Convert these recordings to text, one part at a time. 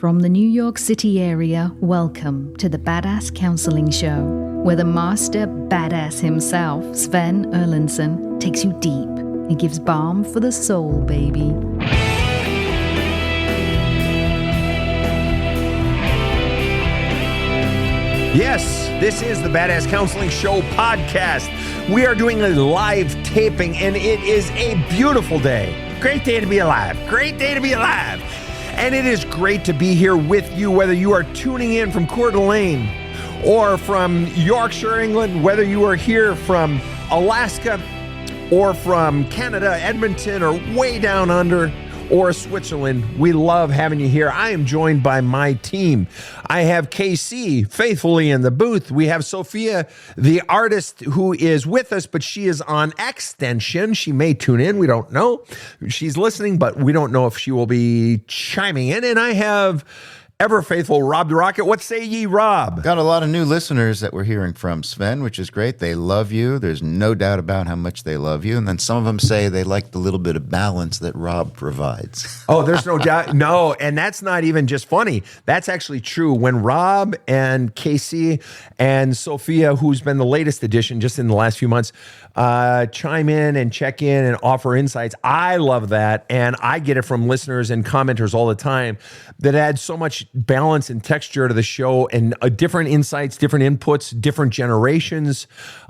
From the New York City area, welcome to the Badass Counseling Show, where the master badass himself, Sven Erlandson, takes you deep and gives balm for the soul, baby. Yes, this is the Badass Counseling Show podcast. We are doing a live taping, and it is a beautiful day. Great day to be alive. Great day to be alive. And it is great to be here with you, whether you are tuning in from Coeur d'Alene or from Yorkshire, England, whether you are here from Alaska or from Canada, Edmonton, or way down under, or Switzerland. We love having you here. I am joined by my team. I have KC faithfully in the booth. We have Sophia, the artist, who is with us, but she is on extension. She may tune in. We don't know. She's listening, but we don't know if she will be chiming in. And I have ever faithful Rob the Rocket. What say ye, Rob? Got a lot of new listeners that we're hearing from, Sven, which is great. They love you. There's no doubt about how much they love you. And then some of them say they like the little bit of balance that Rob provides. Oh, there's no doubt. No, and that's not even just funny. That's actually true. When Rob and Casey and Sophia, who's been the latest addition just in the last few months, chime in and check in and offer insights, I love that. And I get it from listeners and commenters all the time that adds so much balance and texture to the show, and different insights, different inputs, different generations,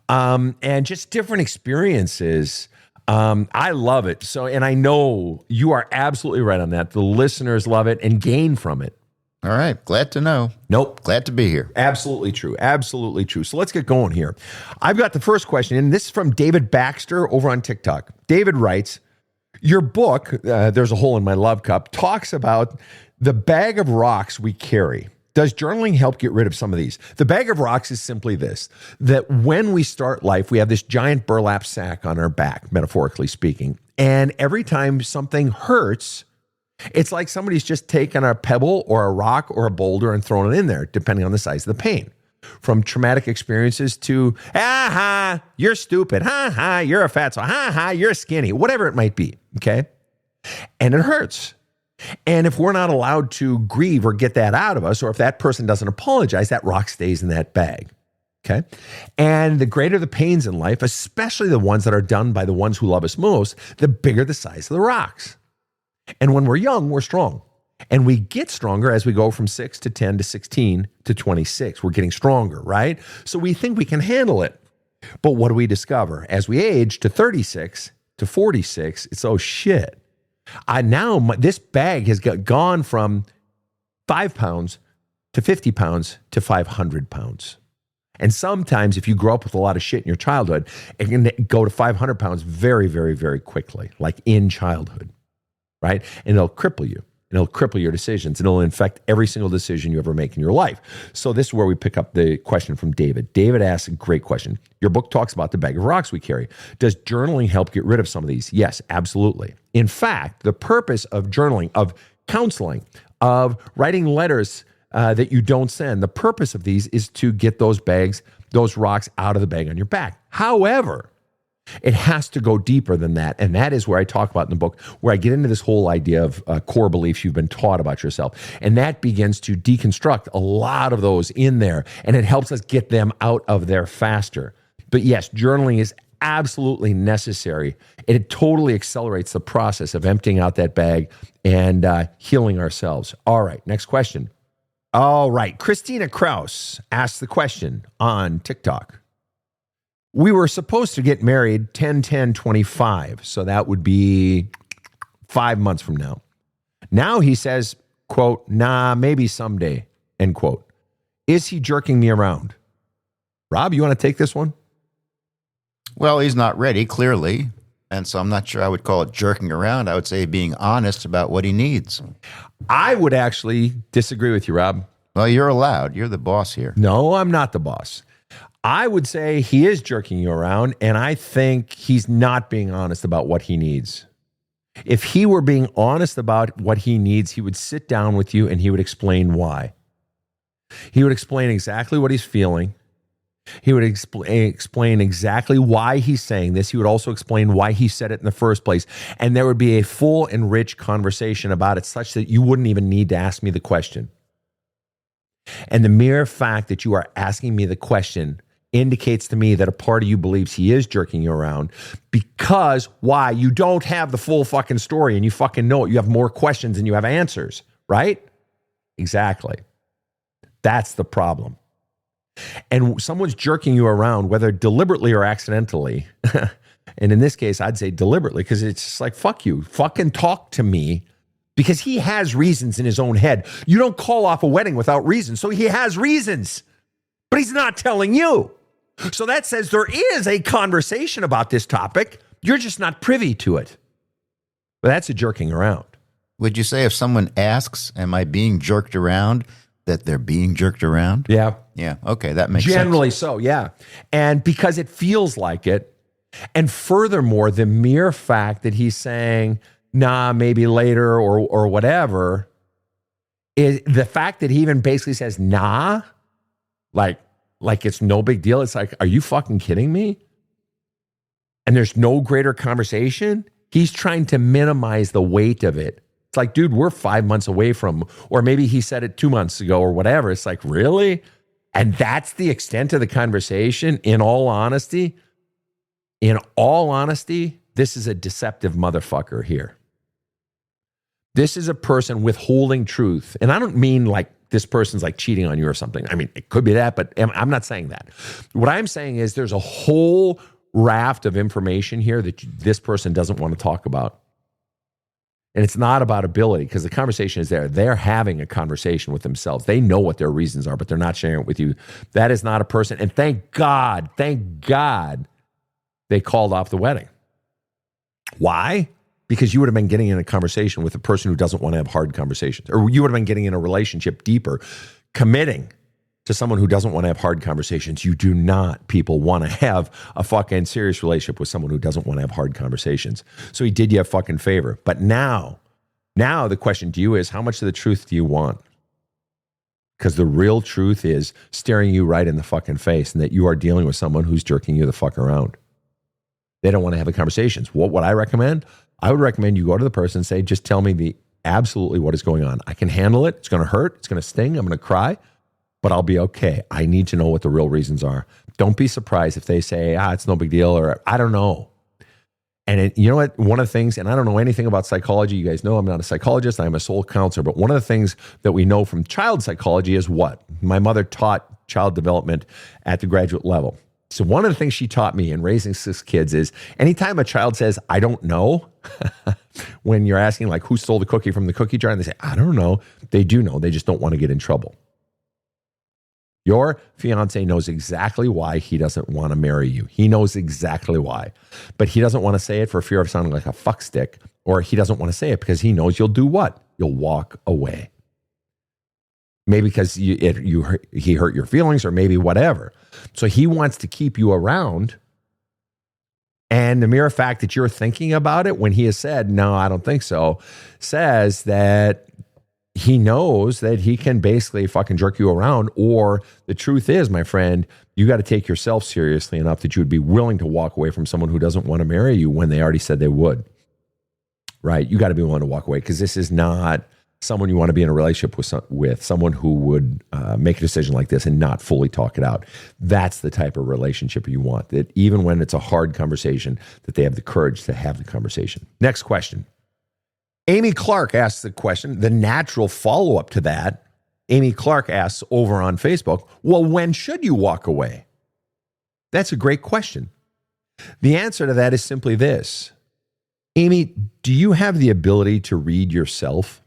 and just different experiences. I love it. So, and I know you are absolutely right on that. The listeners love it and gain from it. All right. Glad to know. Nope. Glad to be here. Absolutely true. Absolutely true. So let's get going here. I've got the first question, and this is from David Baxter over on TikTok. David writes, your book, There's a Hole in My Love Cup, talks about the bag of rocks we carry. Does journaling help get rid of some of these? The bag of rocks is simply this, that when we start life, we have this giant burlap sack on our back, metaphorically speaking. And every time something hurts, it's like somebody's just taken a pebble or a rock or a boulder and thrown it in there, depending on the size of the pain. From traumatic experiences to, you're stupid. You're a fatso. You're skinny. Whatever it might be, okay? And it hurts. And if we're not allowed to grieve or get that out of us, or if that person doesn't apologize, that rock stays in that bag, okay? And the greater the pains in life, especially the ones that are done by the ones who love us most, the bigger the size of the rocks. And when we're young, we're strong. And we get stronger as we go from 6 to 10 to 16 to 26. We're getting stronger, right? So we think we can handle it. But what do we discover? As we age to 36 to 46, it's, oh shit. This bag has gone from 5 pounds to 50 pounds to 500 pounds. And sometimes if you grow up with a lot of shit in your childhood, it can go to 500 pounds very, very, very quickly, like in childhood, right? And it'll cripple you. And it'll cripple your decisions. And it'll infect every single decision you ever make in your life. So this is where we pick up the question from David. David asks a great question. Your book talks about the bag of rocks we carry. Does journaling help get rid of some of these? Yes, absolutely. In fact, the purpose of journaling, of counseling, of writing letters that you don't send, the purpose of these is to get those bags, those rocks out of the bag on your back. However, it has to go deeper than that. And that is where I talk about in the book, where I get into this whole idea of core beliefs you've been taught about yourself. And that begins to deconstruct a lot of those in there. And it helps us get them out of there faster. But yes, journaling is absolutely necessary. It totally accelerates the process of emptying out that bag and healing ourselves. All right, next question. All right, Christina Kraus asked the question on TikTok. We were supposed to get married 10-10-25, so that would be 5 months from now. Now he says, quote, nah, maybe someday, end quote. Is he jerking me around? Rob, you want to take this one? Well, he's not ready, clearly. And so I'm not sure I would call it jerking around. I would say being honest about what he needs. I would actually disagree with you, Rob. Well, you're allowed. You're the boss here. No, I'm not the boss. I would say he is jerking you around, and I think he's not being honest about what he needs. If he were being honest about what he needs, he would sit down with you and he would explain why. He would explain exactly what he's feeling. He would explain exactly why he's saying this. He would also explain why he said it in the first place. And there would be a full and rich conversation about it such that you wouldn't even need to ask me the question. And the mere fact that you are asking me the question indicates to me that a part of you believes he is jerking you around because why? You don't have the full fucking story and you fucking know it. You have more questions than you have answers, right? Exactly. That's the problem. And someone's jerking you around, whether deliberately or accidentally. And in this case, I'd say deliberately because it's just like, fuck you, fucking talk to me. Because he has reasons in his own head. You don't call off a wedding without reason. So he has reasons, but he's not telling you. So that says there is a conversation about this topic. You're just not privy to it. But that's a jerking around. Would you say if someone asks, am I being jerked around, that they're being jerked around? Yeah. Yeah. Okay. That makes sense. Generally so, yeah. And because it feels like it. And furthermore, the mere fact that he's saying, nah, maybe later or whatever, is the fact that he even basically says, nah, like it's no big deal. It's like, are you fucking kidding me? And there's no greater conversation. He's trying to minimize the weight of it. It's like, dude, we're 5 months away from, or maybe he said it 2 months ago or whatever. It's like, really? And that's the extent of the conversation. In all honesty, this is a deceptive motherfucker here. This is a person withholding truth. And I don't mean like this person's like cheating on you or something. I mean, it could be that, but I'm not saying that. What I'm saying is there's a whole raft of information here that this person doesn't want to talk about. And it's not about ability because the conversation is there. They're having a conversation with themselves. They know what their reasons are, but they're not sharing it with you. That is not a person. And thank God, they called off the wedding. Why? Because you would have been getting in a conversation with a person who doesn't want to have hard conversations, or you would have been getting in a relationship deeper, committing to someone who doesn't want to have hard conversations. You do not, people, want to have a fucking serious relationship with someone who doesn't want to have hard conversations. So he did you a fucking favor. But now the question to you is, how much of the truth do you want? Because the real truth is staring you right in the fucking face and that you are dealing with someone who's jerking you the fuck around. They don't want to have the conversations. What would I recommend? I would recommend you go to the person and say, just tell me absolutely what is going on. I can handle it. It's going to hurt. It's going to sting. I'm going to cry, but I'll be okay. I need to know what the real reasons are. Don't be surprised if they say, it's no big deal, or I don't know. And you know what? One of the things, and I don't know anything about psychology. You guys know I'm not a psychologist. I'm a soul counselor. But one of the things that we know from child psychology is what? My mother taught child development at the graduate level. So one of the things she taught me in raising 6 kids is anytime a child says, I don't know, when you're asking like who stole the cookie from the cookie jar and they say, I don't know, they do know. They just don't want to get in trouble. Your fiance knows exactly why he doesn't want to marry you. He knows exactly why, but he doesn't want to say it for fear of sounding like a fuckstick, or he doesn't want to say it because he knows you'll do what? You'll walk away. Maybe because he hurt your feelings or maybe whatever. So he wants to keep you around. And the mere fact that you're thinking about it when he has said, no, I don't think so, says that he knows that he can basically fucking jerk you around. Or the truth is, my friend, you got to take yourself seriously enough that you would be willing to walk away from someone who doesn't want to marry you when they already said they would. Right? You got to be willing to walk away because this is not someone you want to be in a relationship with someone who would make a decision like this and not fully talk it out. That's the type of relationship you want, that even when it's a hard conversation, that they have the courage to have the conversation. Next question. Amy Clark asks the question, the natural follow-up to that. Amy Clark asks over on Facebook, well, when should you walk away? That's a great question. The answer to that is simply this. Amy, do you have the ability to read yourself?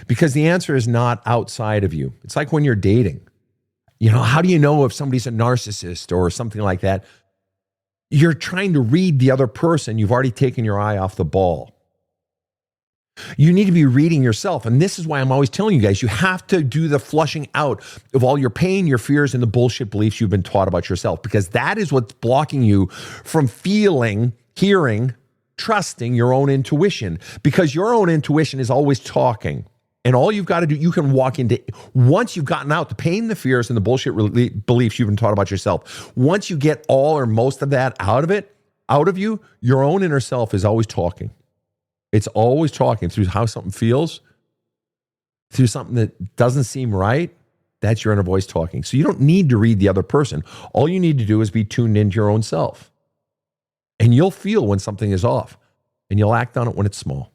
Because the answer is not outside of you. It's like when you're dating. How do you know if somebody's a narcissist or something like that? You're trying to read the other person. You've already taken your eye off the ball. You need to be reading yourself. And this is why I'm always telling you guys, you have to do the flushing out of all your pain, your fears, and the bullshit beliefs you've been taught about yourself, because that is what's blocking you from feeling, hearing, trusting your own intuition, because your own intuition is always talking. And all you've got to do, you can walk into, once you've gotten out the pain, the fears, and the bullshit beliefs you've been taught about yourself, once you get all or most of that out of you, your own inner self is always talking. It's always talking through how something feels, through something that doesn't seem right. That's your inner voice talking. So you don't need to read the other person. All you need to do is be tuned into your own self. And you'll feel when something is off, and you'll act on it when it's small.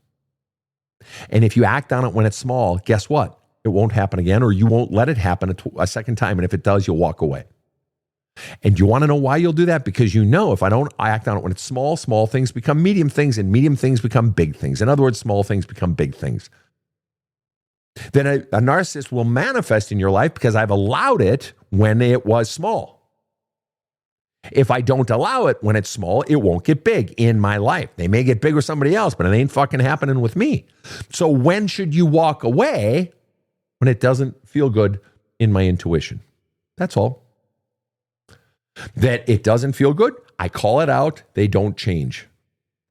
And if you act on it when it's small, guess what? It won't happen again, or you won't let it happen a second time. And if it does, you'll walk away. And you want to know why you'll do that? Because you know if I don't act on it when it's small, small things become medium things, and medium things become big things. In other words, small things become big things. Then a narcissist will manifest in your life because I've allowed it when it was small. If I don't allow it when it's small, it won't get big in my life. They may get big with somebody else, but it ain't fucking happening with me. So when should you walk away? When it doesn't feel good in my intuition. That's all. That it doesn't feel good, I call it out, they don't change.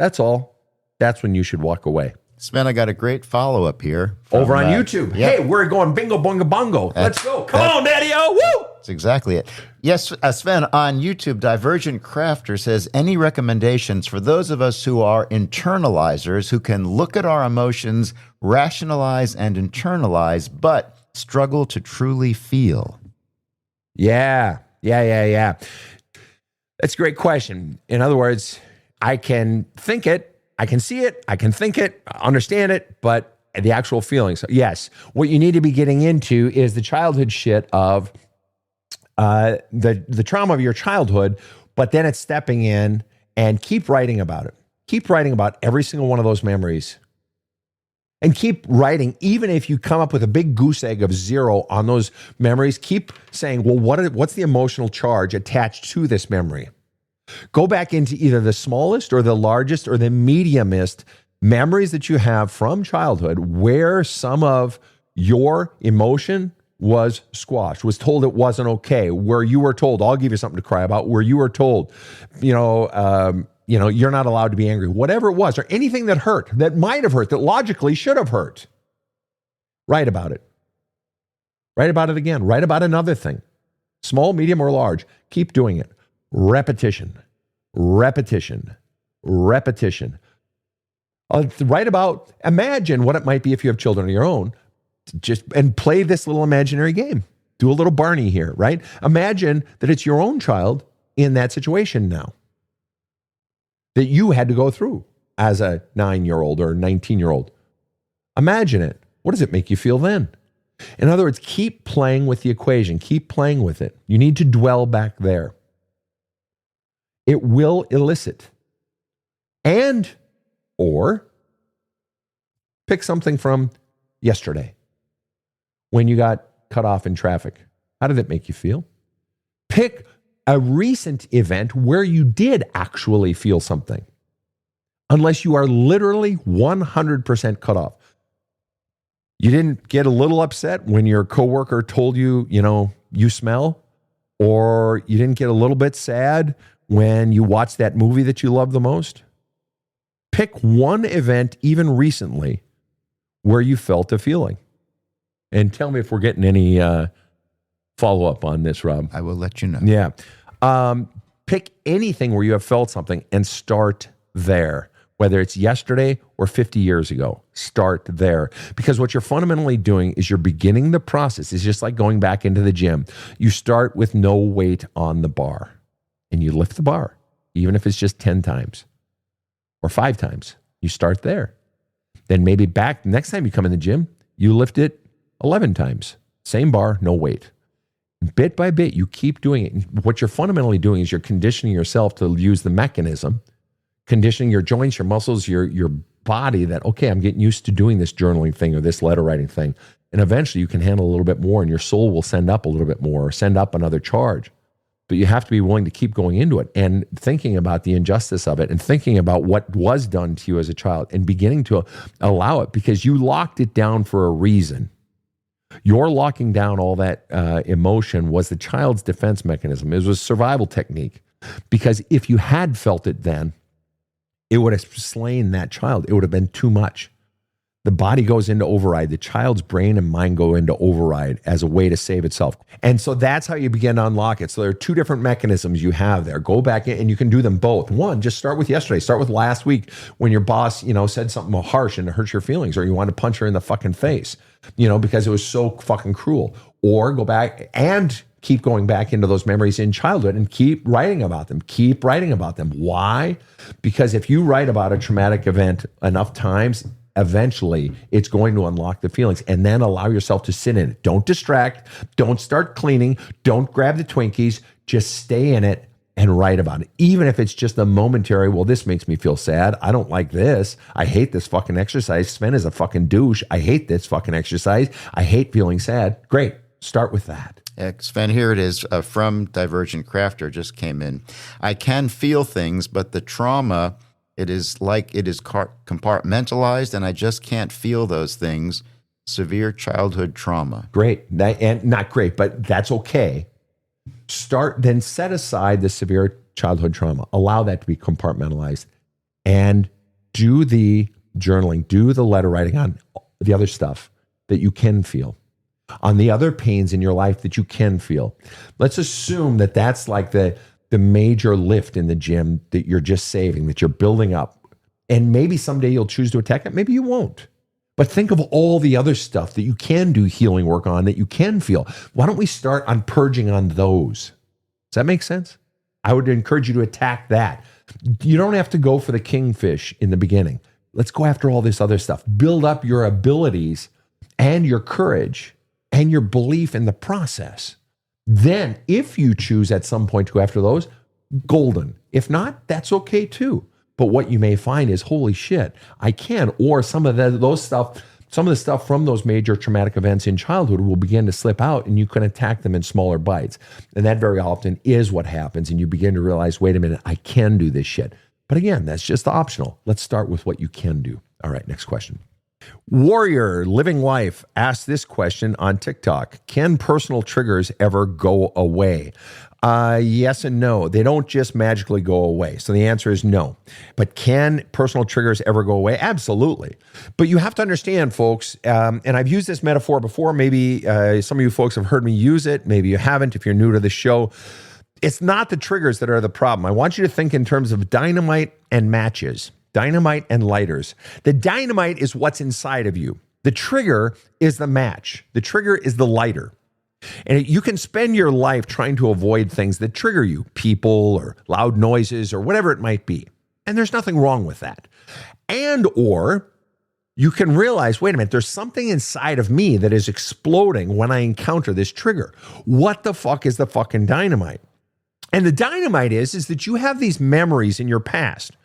That's all. That's when you should walk away. Sven, I got a great follow-up here. Over on YouTube. Hey, we're going bingo, bunga, bongo. Let's go. Come on, Daddy-O. Woo! That's exactly it. Yes, Sven, on YouTube, Divergent Crafter says, any recommendations for those of us who are internalizers, who can look at our emotions, rationalize and internalize, but struggle to truly feel? Yeah. That's a great question. In other words, I can think it, I can see it, I can think it, understand it, but the actual feelings. Yes, what you need to be getting into is the childhood shit of the trauma of your childhood, but then it's stepping in and keep writing about it. Keep writing about every single one of those memories. And keep writing, even if you come up with a big goose egg of 0 on those memories, keep saying, well, what's the emotional charge attached to this memory? Go back into either the smallest or the largest or the mediumest memories that you have from childhood where some of your emotion was squashed, was told it wasn't okay, where you were told, I'll give you something to cry about, where you were told, you're not allowed to be angry, whatever it was, or anything that hurt, that might have hurt, that logically should have hurt. Write about it. Write about it again. Write about another thing. Small, medium, or large. Keep doing it. Repetition. Repetition. Repetition. Write about, imagine what it might be if you have children of your own, and play this little imaginary game. Do a little Barney here, right? Imagine that it's your own child in that situation now, that you had to go through as a 9-year-old or 19-year-old. Imagine it. What does it make you feel then? In other words, keep playing with the equation. Keep playing with it. You need to dwell back there. It will elicit. Or pick something from yesterday when you got cut off in traffic. How did it make you feel? Pick a recent event where you did actually feel something, unless you are literally 100% cut off. You didn't get a little upset when your coworker told you, you smell, or you didn't get a little bit sad when you watched that movie that you love the most. Pick one event, even recently, where you felt a feeling. And tell me if we're getting any follow-up on this, Rob. I will let you know. Yeah. Pick anything where you have felt something and start there. Whether it's yesterday or 50 years ago, start there. Because what you're fundamentally doing is you're beginning the process. It's just like going back into the gym. You start with no weight on the bar, and you lift the bar, even if it's just 10 times or 5 times. You start there. Then maybe back next time you come in the gym, you lift it 11 times. Same bar, no weight. Bit by bit, you keep doing it. What you're fundamentally doing is you're conditioning yourself to use the mechanism, conditioning your joints, your muscles, your body that, okay, I'm getting used to doing this journaling thing or this letter writing thing. And eventually you can handle a little bit more, and your soul will send up a little bit more or send up another charge. But you have to be willing to keep going into it and thinking about the injustice of it and thinking about what was done to you as a child and beginning to allow it, because you locked it down for a reason. Your locking down all that emotion was the child's defense mechanism. It was a survival technique, because if you had felt it then, it would have slain that child. It would have been too much. the body goes into override. The child's brain and mind go into override as a way to save itself. And so that's how you begin to unlock it. So there are two different mechanisms you have there. Go back in and you can do them both. One, just start with yesterday. Start with last week when your boss, said something harsh and it hurts your feelings, or you want to punch her in the fucking face, because it was so fucking cruel. Or go back and keep going back into those memories in childhood and keep writing about them. Keep writing about them. Why? Because if you write about a traumatic event enough times, eventually it's going to unlock the feelings, and then allow yourself to sit in it. Don't distract. Don't start cleaning. Don't grab the Twinkies. Just stay in it and write about it. Even if it's just a momentary, well, this makes me feel sad. I don't like this. I hate this fucking exercise. Sven is a fucking douche. I hate this fucking exercise. I hate feeling sad. Great. Start with that. Sven, here it is from Divergent Crafter, just came in. I can feel things, but the trauma, it is like it is compartmentalized, and I just can't feel those things. Severe childhood trauma. Great. And not great, but that's okay. Then set aside the severe childhood trauma. Allow that to be compartmentalized. And do the journaling, do the letter writing on the other stuff that you can feel, on the other pains in your life that you can feel. Let's assume that that's like the major lift in the gym that you're just saving, that you're building up. And maybe someday you'll choose to attack it. Maybe you won't. But think of all the other stuff that you can do healing work on, that you can feel. Why don't we start on purging on those? Does that make sense? I would encourage you to attack that. You don't have to go for the kingfish in the beginning. Let's go after all this other stuff. Build up your abilities and your courage and your belief in the process. Then, if you choose at some point to go after those, golden. If not, that's okay too. But what you may find is, holy shit, I can. Or some of the stuff from those major traumatic events in childhood will begin to slip out, and you can attack them in smaller bites. And that very often is what happens. And you begin to realize, wait a minute, I can do this shit. But again, that's just optional. Let's start with what you can do. All right, next question. Warrior Living Life asked this question on TikTok. Can personal triggers ever go away? Yes and no. They don't just magically go away. So the answer is no. But can personal triggers ever go away? Absolutely. But you have to understand, folks, and I've used this metaphor before. Maybe some of you folks have heard me use it. Maybe you haven't if you're new to the show. It's not the triggers that are the problem. I want you to think in terms of dynamite and matches. Dynamite and lighters. The dynamite is what's inside of you. The trigger is the match. The trigger is the lighter. And you can spend your life trying to avoid things that trigger you, people or loud noises or whatever it might be. And there's nothing wrong with that. Or you can realize, wait a minute, there's something inside of me that is exploding when I encounter this trigger. What the fuck is the fucking dynamite? And the dynamite is that you have these memories in your past,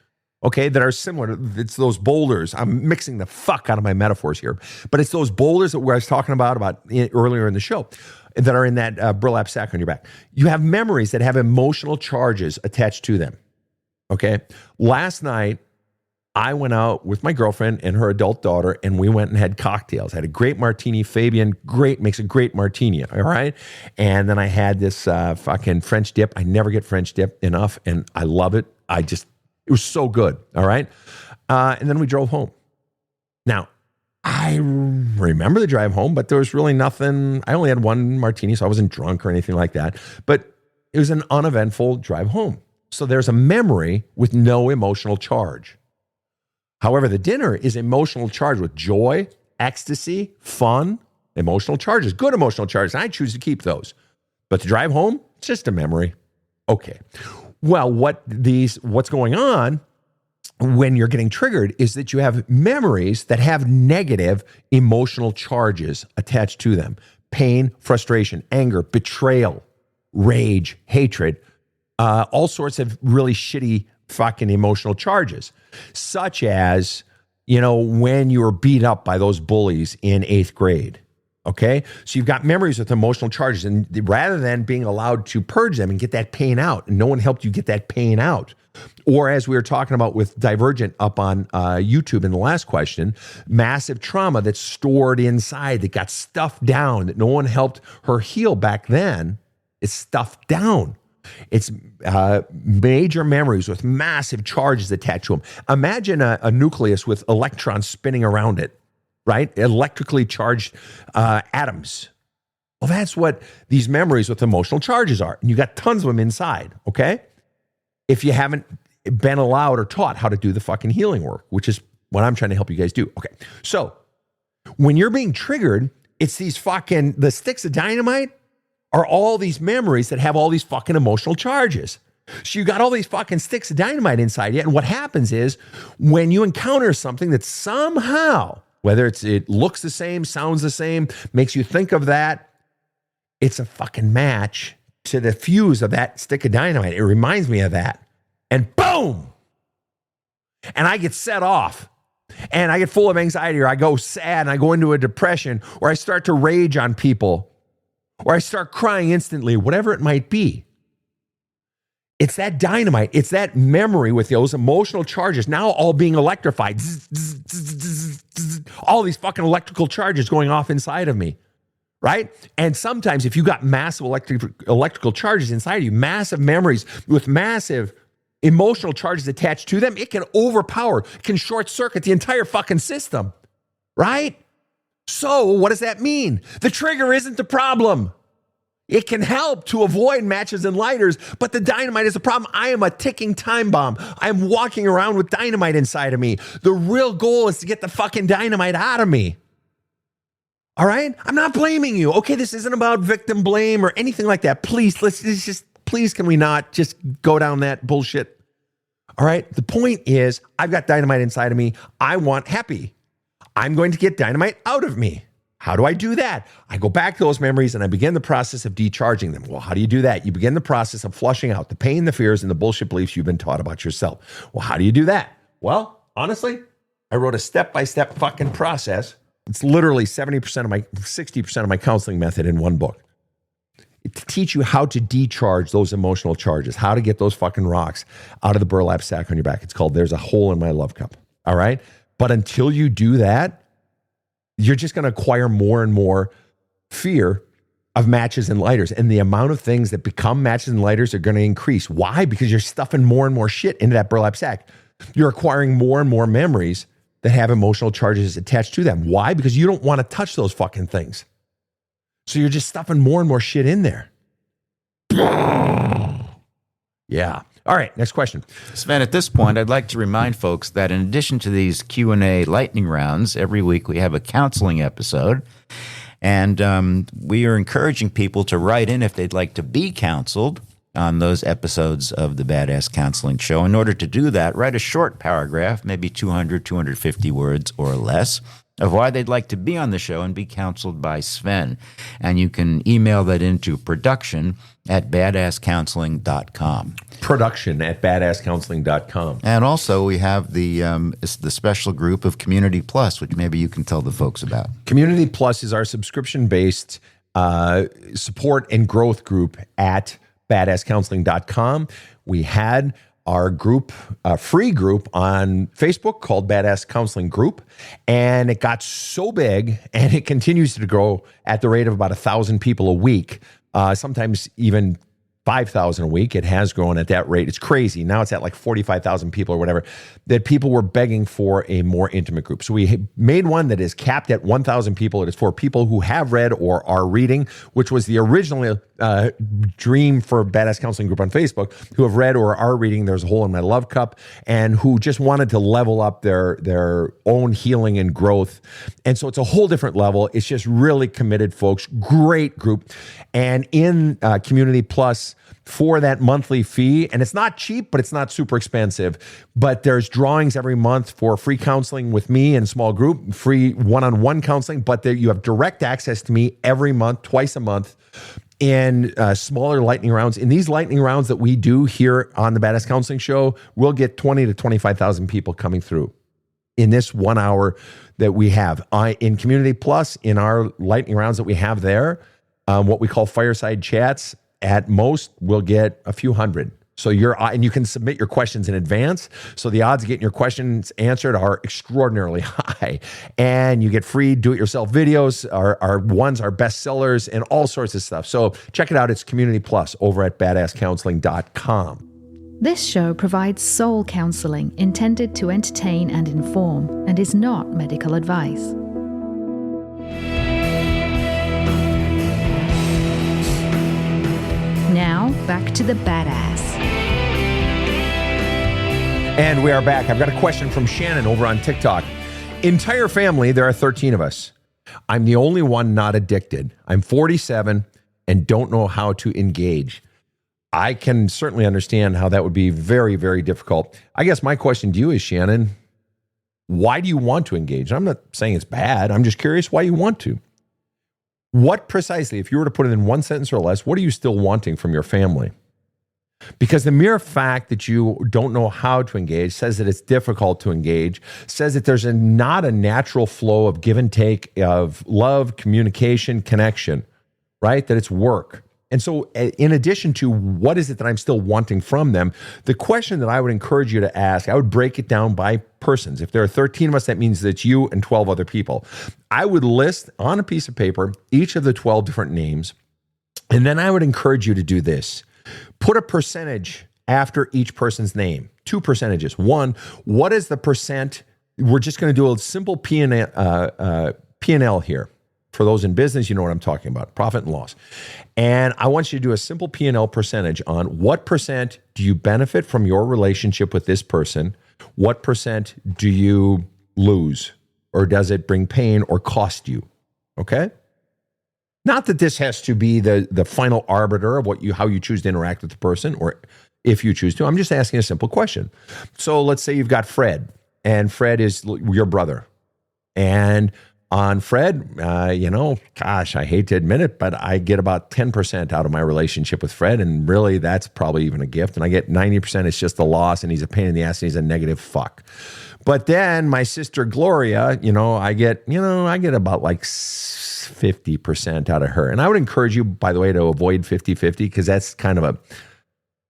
okay, that are similar. It's those boulders. I'm mixing the fuck out of my metaphors here, but it's those boulders that I was talking about earlier in the show that are in that burlap sack on your back. You have memories that have emotional charges attached to them, okay? Last night, I went out with my girlfriend and her adult daughter, and we went and had cocktails. I had a great martini. Fabian, makes a great martini, all right? And then I had this fucking French dip. I never get French dip enough, and I love it. It was so good, all right? And then we drove home. Now, I remember the drive home, but there was really nothing. I only had one martini, so I wasn't drunk or anything like that. But it was an uneventful drive home. So there's a memory with no emotional charge. However, the dinner is emotional charge with joy, ecstasy, fun, emotional charges, good emotional charges. And I choose to keep those. But the drive home, it's just a memory. Okay. Well, what's going on when you're getting triggered is that you have memories that have negative emotional charges attached to them. Pain, frustration, anger, betrayal, rage, hatred, all sorts of really shitty fucking emotional charges, such as, when you were beat up by those bullies in 8th grade. Okay. So you've got memories with emotional charges, and rather than being allowed to purge them and get that pain out, and no one helped you get that pain out. Or as we were talking about with Divergent up on YouTube in the last question, massive trauma that's stored inside, that got stuffed down, that no one helped her heal back then, is stuffed down. It's major memories with massive charges attached to them. Imagine a nucleus with electrons spinning around it. right? Electrically charged atoms. Well, that's what these memories with emotional charges are. And you got tons of them inside, okay? If you haven't been allowed or taught how to do the fucking healing work, which is what I'm trying to help you guys do. Okay. So when you're being triggered, it's the sticks of dynamite are all these memories that have all these fucking emotional charges. So you got all these fucking sticks of dynamite inside you. And what happens is when you encounter something that somehow, whether it looks the same, sounds the same, makes you think of that, it's a fucking match to the fuse of that stick of dynamite. It reminds me of that. And boom! And I get set off. And I get full of anxiety, or I go sad and I go into a depression, or I start to rage on people, or I start crying instantly, whatever it might be. It's that dynamite. It's that memory with those emotional charges now all being electrified. All these fucking electrical charges going off inside of me, right? And sometimes if you got massive electrical charges inside of you, massive memories with massive emotional charges attached to them, it can overpower, can short circuit the entire fucking system, right? So what does that mean? The trigger isn't the problem. It can help to avoid matches and lighters, but the dynamite is the problem. I am a ticking time bomb. I'm walking around with dynamite inside of me. The real goal is to get the fucking dynamite out of me. All right? I'm not blaming you. Okay, this isn't about victim blame or anything like that. Please, please, can we not just go down that bullshit? All right? The point is, I've got dynamite inside of me. I want happy. I'm going to get dynamite out of me. How do I do that? I go back to those memories and I begin the process of decharging them. Well, how do you do that? You begin the process of flushing out the pain, the fears, and the bullshit beliefs you've been taught about yourself. Well, how do you do that? Well, honestly, I wrote a step-by-step fucking process. It's literally 60% of my counseling method in one book. To teach you how to decharge those emotional charges, how to get those fucking rocks out of the burlap sack on your back. It's called There's a Hole in My Love Cup. All right? But until you do that, you're just going to acquire more and more fear of matches and lighters. And the amount of things that become matches and lighters are going to increase. Why? Because you're stuffing more and more shit into that burlap sack. You're acquiring more and more memories that have emotional charges attached to them. Why? Because you don't want to touch those fucking things. So you're just stuffing more and more shit in there. Yeah. All right, next question. Sven, at this point, I'd like to remind folks that in addition to these Q&A lightning rounds, every week we have a counseling episode. And we are encouraging people to write in if they'd like to be counseled on those episodes of the Badass Counseling Show. In order to do that, write a short paragraph, maybe 200, 250 words or less, of why they'd like to be on the show and be counseled by Sven. And you can email that into production@badasscounseling.com. Production@badasscounseling.com. And also we have the special group of Community Plus, which maybe you can tell the folks about. Community Plus is our subscription-based support and growth group at badasscounseling.com. We had our group, free group on Facebook called Badass Counseling Group. And it got so big and it continues to grow at the rate of about 1,000 people a week, sometimes even 5,000 a week. It has grown at that rate. It's crazy. Now it's at like 45,000 people or whatever, that people were begging for a more intimate group. So we made one that is capped at 1,000 people. It is for people who have read or are reading, which was the original dream for Badass Counseling Group on Facebook, who have read or are reading There's a Hole in My Love Cup, and who just wanted to level up their own healing and growth. And so it's a whole different level. It's just really committed folks. Great group. And in Community Plus, for that monthly fee, and it's not cheap, but it's not super expensive, but there's drawings every month for free counseling with me in a small group, free one-on-one counseling, but you have direct access to me every month, twice a month, in smaller lightning rounds. In these lightning rounds that we do here on the Badass Counseling Show, we'll get 20 to 25,000 people coming through in this 1 hour that we have. In Community Plus, in our lightning rounds that we have there, what we call fireside chats, at most, we'll get a few hundred. So and you can submit your questions in advance. So the odds of getting your questions answered are extraordinarily high. And you get free do-it-yourself videos. Our ones are bestsellers and all sorts of stuff. So check it out. It's Community Plus over at badasscounseling.com. This show provides soul counseling intended to entertain and inform and is not medical advice. back to the badass. And we are back. I've got a question from Shannon over on TikTok. Entire family, there are 13 of us. I'm the only one not addicted. I'm 47 and don't know how to engage. I can certainly understand how that would be very, very difficult. I guess my question to you is, Shannon, why do you want to engage? I'm not saying it's bad. I'm just curious why you want to. What precisely, if you were to put it in one sentence or less, what are you still wanting from your family? Because the mere fact that you don't know how to engage says that it's difficult to engage, says that there's not a natural flow of give and take of love, communication, connection, right? That it's work. And so in addition to what is it that I'm still wanting from them, the question that I would encourage you to ask, I would break it down by persons. If there are 13 of us, that means that it's you and 12 other people. I would list on a piece of paper each of the 12 different names, and then I would encourage you to do this. Put a percentage after each person's name. 2 percentages. One, what is the percent? We're just going to do a simple P&L here. For those in business, you know what I'm talking about, profit and loss. And I want you to do a simple P&L percentage on what percent do you benefit from your relationship with this person? What percent do you lose? Or does it bring pain or cost you? Okay? Not that this has to be the final arbiter of how you choose to interact with the person, or if you choose to. I'm just asking a simple question. So let's say you've got Fred, and Fred is your brother. And on Fred, gosh, I hate to admit it, but I get about 10% out of my relationship with Fred, and really that's probably even a gift. And I get 90%, it's just a loss, and he's a pain in the ass, and he's a negative fuck. But then my sister Gloria, I get about like 50% out of her. And I would encourage you, by the way, to avoid 50-50, because that's kind of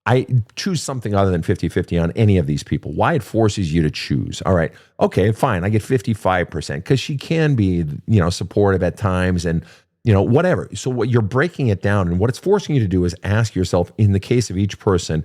I choose something other than 50-50 on any of these people. Why? It forces you to choose. All right. Okay, fine. I get 55% because she can be, supportive at times and, whatever. So what you're breaking it down, and what it's forcing you to do is ask yourself, in the case of each person,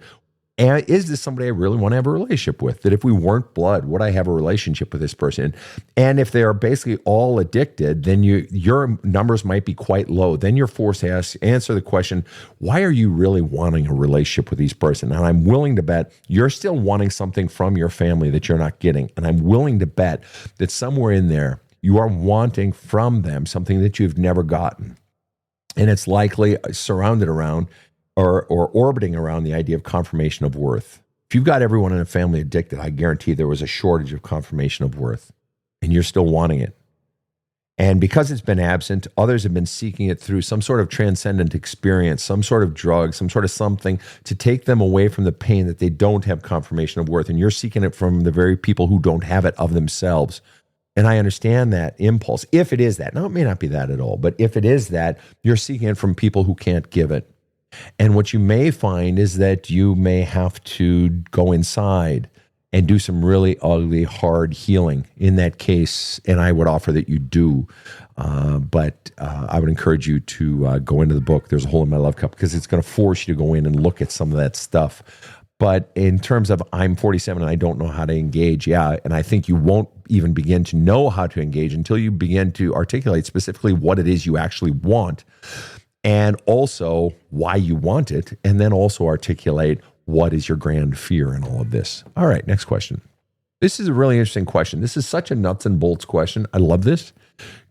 is this somebody I really want to have a relationship with? That if we weren't blood, would I have a relationship with this person? And if they are basically all addicted, then your numbers might be quite low. Then you're forced to answer the question, why are you really wanting a relationship with this person? And I'm willing to bet you're still wanting something from your family that you're not getting. And I'm willing to bet that somewhere in there, you are wanting from them something that you've never gotten. And it's likely surrounded around or orbiting around the idea of confirmation of worth. If you've got everyone in a family addicted, I guarantee there was a shortage of confirmation of worth, and you're still wanting it. And because it's been absent, others have been seeking it through some sort of transcendent experience, some sort of drug, some sort of something to take them away from the pain that they don't have confirmation of worth. And you're seeking it from the very people who don't have it of themselves. And I understand that impulse, if it is that. Now, it may not be that at all, but if it is that, you're seeking it from people who can't give it. And what you may find is that you may have to go inside and do some really ugly, hard healing in that case. And I would offer that you do. But I would encourage you to go into the book, There's a Hole in My Love Cup, because it's going to force you to go in and look at some of that stuff. But in terms of I'm 47 and I don't know how to engage, yeah, and I think you won't even begin to know how to engage until you begin to articulate specifically what it is you actually want, and also why you want it, and then also articulate what is your grand fear in all of this. All right, next question. This is a really interesting question. This is such a nuts and bolts question. I love this.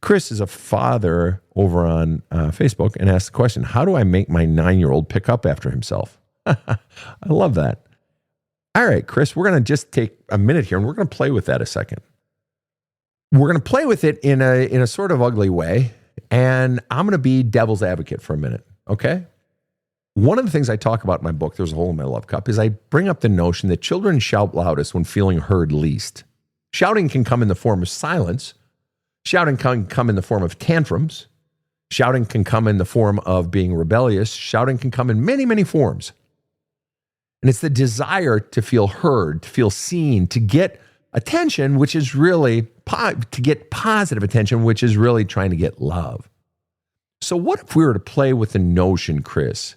Chris is a father over on Facebook and asked the question, how do I make my 9-year-old pick up after himself? I love that. All right, Chris, we're going to just take a minute here and we're going to play with that a second. We're going to play with it in a sort of ugly way, and I'm going to be devil's advocate for a minute, okay? One of the things I talk about in my book, There's a Hole in My Love Cup, is I bring up the notion that children shout loudest when feeling heard least. Shouting can come in the form of silence. Shouting can come in the form of tantrums. Shouting can come in the form of being rebellious. Shouting can come in many, many forms. And it's the desire to feel heard, to feel seen, to get attention, which is really, to get positive attention, which is really trying to get love. So what if we were to play with the notion, Chris,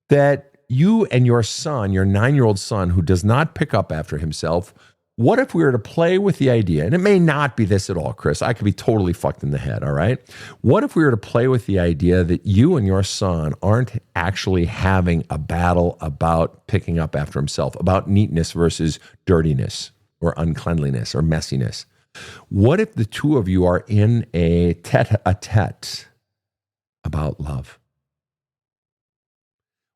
that you and your son, your 9-year-old son, who does not pick up after himself, What if we were to play with the idea, and it may not be this at all, Chris. I could be totally fucked in the head, all right? What if we were to play with the idea that you and your son aren't actually having a battle about picking up after himself, about neatness versus dirtiness or uncleanliness or messiness? What if the two of you are in a tete-a-tete about love?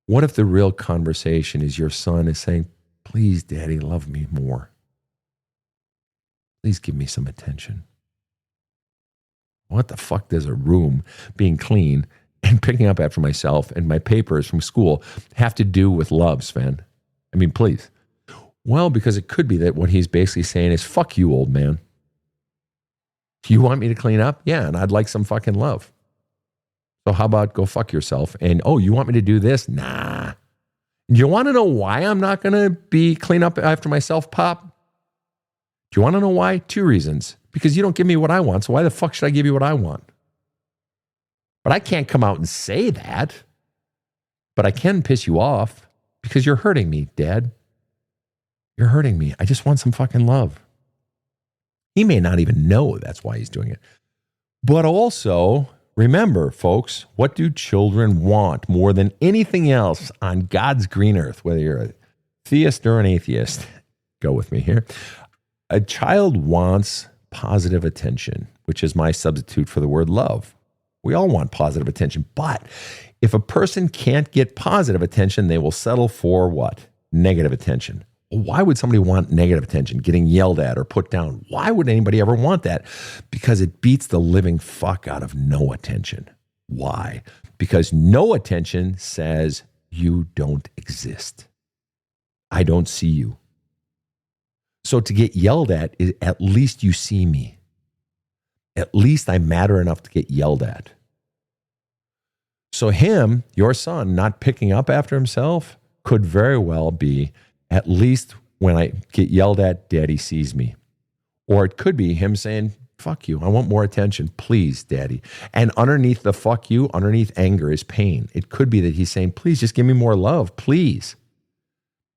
What if the real conversation is your son is saying, please, Daddy, love me more. Please give me some attention. What the fuck does a room being clean and picking up after myself and my papers from school have to do with love, Sven? I mean, please. Well, because it could be that what he's basically saying is, fuck you, old man. You want me to clean up? Yeah, and I'd like some fucking love. So how about go fuck yourself? And, oh, you want me to do this? Nah. You want to know why I'm not going to be clean up after myself, Pop? Do you want to know why? 2 reasons. Because you don't give me what I want, so why the fuck should I give you what I want? But I can't come out and say that. But I can piss you off because you're hurting me, Dad. You're hurting me. I just want some fucking love. He may not even know that's why he's doing it. But also, remember, folks, what do children want more than anything else on God's green earth? Whether you're a theist or an atheist, go with me here. A child wants positive attention, which is my substitute for the word love. We all want positive attention, but if a person can't get positive attention, they will settle for what? Negative attention. Why would somebody want negative attention, getting yelled at or put down? Why would anybody ever want that? Because it beats the living fuck out of no attention. Why? Because no attention says you don't exist. I don't see you. So to get yelled at is at least you see me. At least I matter enough to get yelled at. So him, your son, not picking up after himself could very well be, at least when I get yelled at, Daddy sees me. Or it could be him saying, fuck you, I want more attention, please, Daddy. And underneath the fuck you, underneath anger is pain. It could be that he's saying, please just give me more love, please.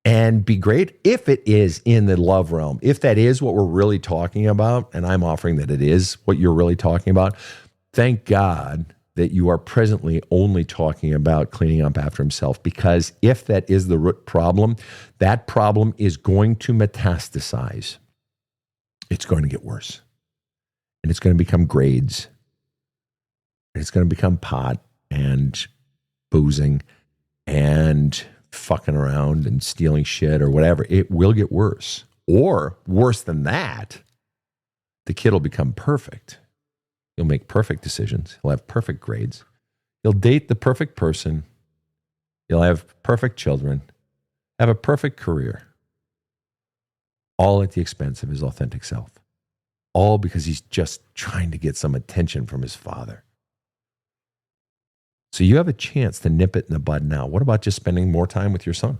And be great if it is in the love realm. If that is what we're really talking about, and I'm offering that it is what you're really talking about, thank God that you are presently only talking about cleaning up after himself. Because if that is the root problem, that problem is going to metastasize. It's going to get worse. And it's going to become grades. And it's going to become pot and boozing and fucking around and stealing shit or whatever. It will get worse. Or worse than that, the kid will become perfect. He'll make perfect decisions. He'll have perfect grades. He'll date the perfect person. He'll have perfect children, have a perfect career, all at the expense of his authentic self. All because he's just trying to get some attention from his father. So you have a chance to nip it in the bud now. What about just spending more time with your son?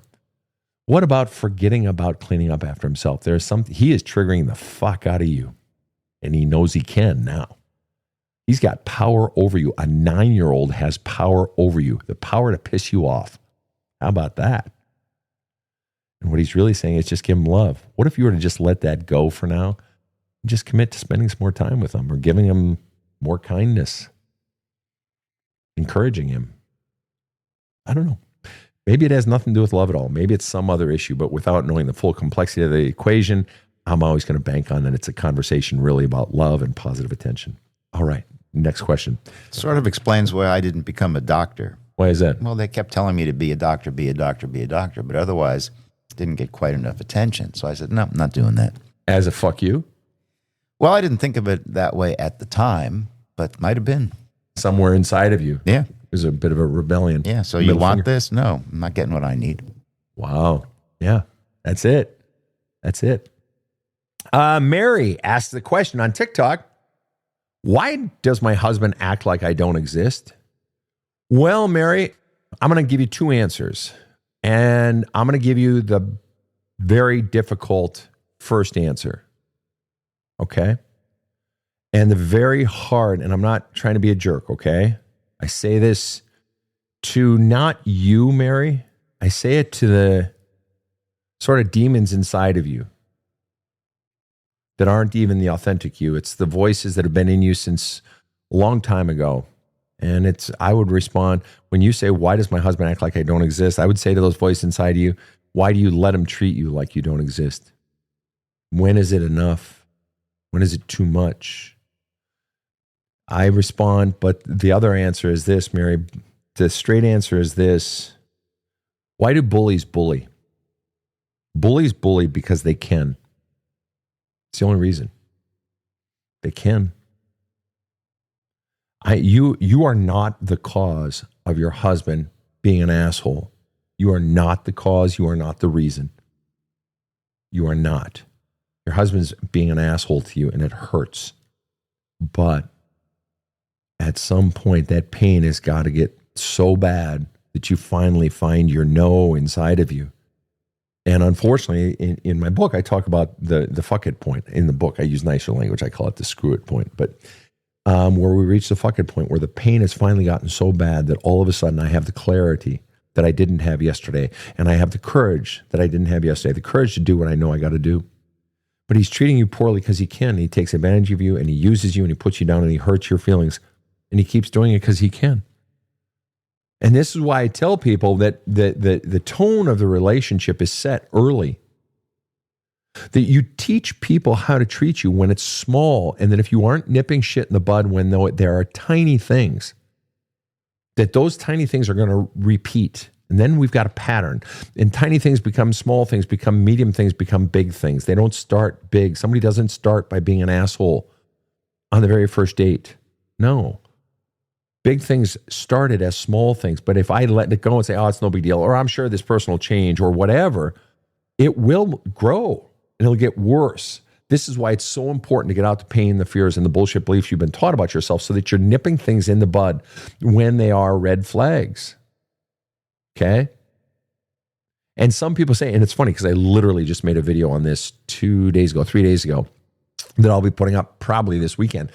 What about forgetting about cleaning up after himself? There's something, he is triggering the fuck out of you. And he knows he can now. He's got power over you. A 9-year-old has power over you, the power to piss you off. How about that? And what he's really saying is just give him love. What if you were to just let that go for now? And just commit to spending some more time with him or giving him more kindness, encouraging him. I don't know. Maybe it has nothing to do with love at all. Maybe it's some other issue, but without knowing the full complexity of the equation, I'm always going to bank on that it's a conversation really about love and positive attention. All right. Next question. Sort of explains why I didn't become a doctor. Why is that? Well, they kept telling me to be a doctor, be a doctor, be a doctor, but otherwise didn't get quite enough attention. So I said, no, I'm not doing that. As a fuck you? Well, I didn't think of it that way at the time, but might have been. Somewhere inside of you. Yeah. There's a bit of a rebellion. Yeah. So you want this? No, I'm not getting what I need. Wow. Yeah. That's it. That's it. Mary asked the question on TikTok. Why does my husband act like I don't exist? Well, Mary, I'm going to give you 2 answers. And I'm going to give you the very difficult first answer. Okay? And the very hard, and I'm not trying to be a jerk, okay? I say this to not you, Mary. I say it to the sort of demons inside of you. that aren't even the authentic you. It's the voices that have been in you since a long time ago. And I would respond, when you say, why does my husband act like I don't exist? I would say to those voices inside you, why do you let him treat you like you don't exist? When is it enough? When is it too much? I respond, but the other answer is this, Mary. The straight answer is this. Why do bullies bully? Bullies bully because they can. It's the only reason. They can. You are not the cause of your husband being an asshole. You are not the cause. You are not the reason. You are not. Your husband's being an asshole to you, and it hurts. But at some point, that pain has got to get so bad that you finally find your no inside of you. And unfortunately, in my book, I talk about the fuck it point. In the book, I use nicer language. I call it the screw it point. But where we reach the fuck it point, where the pain has finally gotten so bad that all of a sudden I have the clarity that I didn't have yesterday. And I have the courage that I didn't have yesterday, the courage to do what I know I got to do. But he's treating you poorly because he can. He takes advantage of you, and he uses you, and he puts you down, and he hurts your feelings. And he keeps doing it because he can. And this is why I tell people that the tone of the relationship is set early. That you teach people how to treat you when it's small, and that if you aren't nipping shit in the bud when there are tiny things, that those tiny things are going to repeat. And then we've got a pattern. And tiny things become small things, become medium things, become big things. They don't start big. Somebody doesn't start by being an asshole on the very first date. No. Big things started as small things. But if I let it go and say, oh, it's no big deal, or I'm sure this person will change, or whatever, it will grow and it'll get worse. This is why it's so important to get out the pain, the fears, and the bullshit beliefs you've been taught about yourself so that you're nipping things in the bud when they are red flags. Okay? And some people say, and it's funny because I literally just made a video on this 3 days ago, that I'll be putting up probably this weekend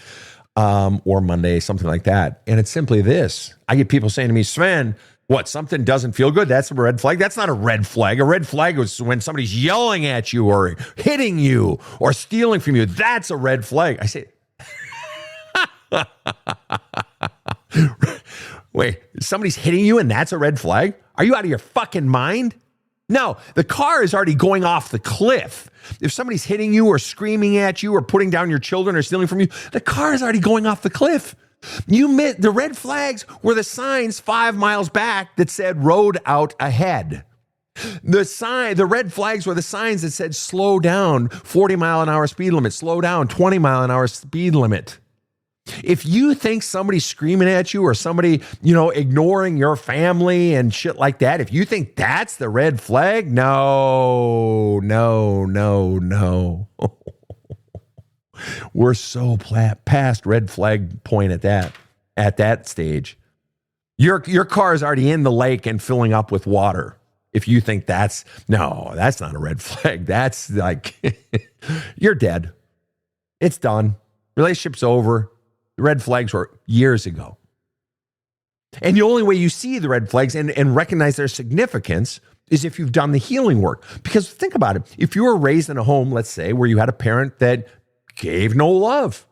or Monday, something like that. And it's simply this. I get people saying to me, Sven, what, something doesn't feel good? That's a red flag? That's not a red flag. A red flag is when somebody's yelling at you or hitting you or stealing from you. That's a red flag. I say, wait, somebody's hitting you and that's a red flag? Are you out of your fucking mind? No, the car is already going off the cliff. If somebody's hitting you or screaming at you or putting down your children or stealing from you, the car is already going off the cliff. The red flags were the signs 5 miles back that said road out ahead. The red flags were the signs that said slow down, 40 mile an hour speed limit, slow down, 20 mile an hour speed limit. If you think somebody's screaming at you or somebody, ignoring your family and shit like that, if you think that's the red flag, no. We're so past red flag point at that stage. Your car is already in the lake and filling up with water. If you think that's not a red flag. That's like, you're dead. It's done. Relationship's over. The red flags were years ago. And the only way you see the red flags and recognize their significance is if you've done the healing work. Because think about it. If you were raised in a home, let's say, where you had a parent that gave no love